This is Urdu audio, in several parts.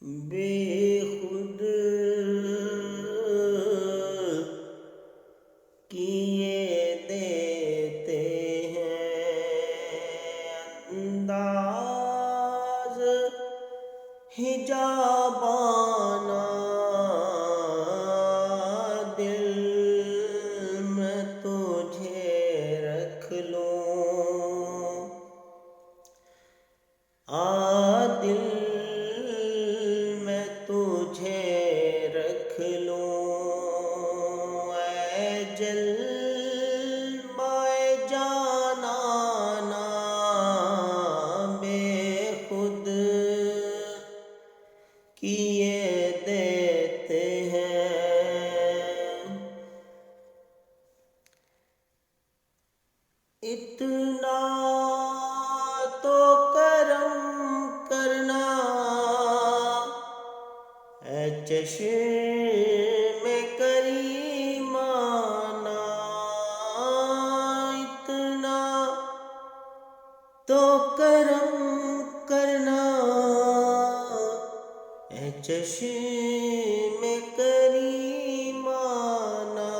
بے خود کیے دیتے ہیں انداز حجابانہ، دل میں تجھے رکھ لوں، دل میں تجھے رکھ لوں، اے جلوۂ جانانہ بے خود کیے دیتے ہیں، اتنا تو کرم کرنا اے چشم کریمانہ، اتنا تو کرم کرنا اے چشم کریمانہ،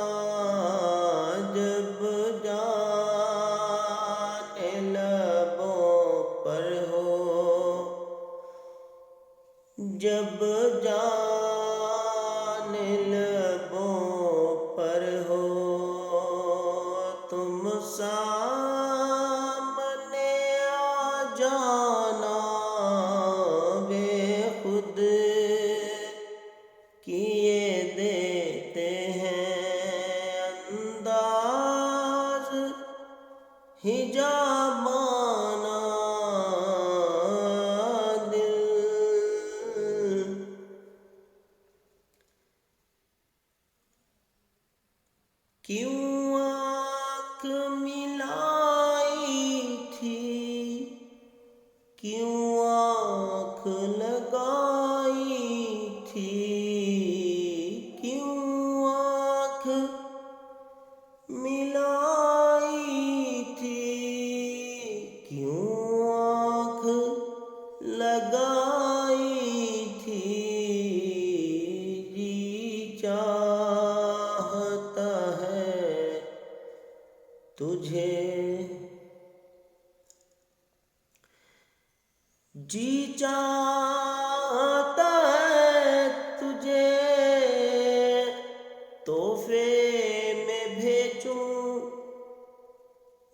جب جان لبوں پر ہو، جب جان لبوں پر ہو، تم سامنے آ جانا، بے خود کیے دیتے ہیں انداز حجابانہ، کیوں آنکھ ملائی تھی، کیوں آنکھ لگائی تھی، کیوں آنکھ ملائی تھی، کیوں آنکھ لگائی تھی، جی چاہتا ہے تجھے، جی چاہتا ہے تجھے، تحفے میں بھیجوں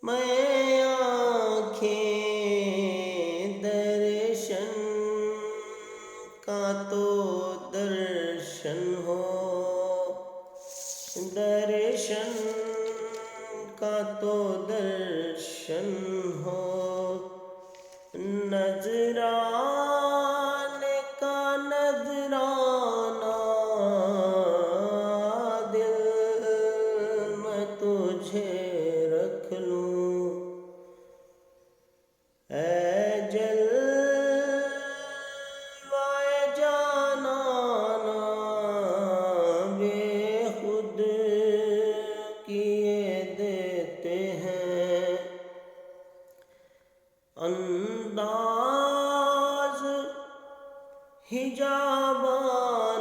میں آنکھیں، درشن کا تو درشن ہو، درشن کا تو درشن ہو، نذرانے کا نذرانہ، دل میں تجھے رکھ لوں، اے جلوۂ جانانہ بے خود کیے دیتے ہیں انداز حجابانہ۔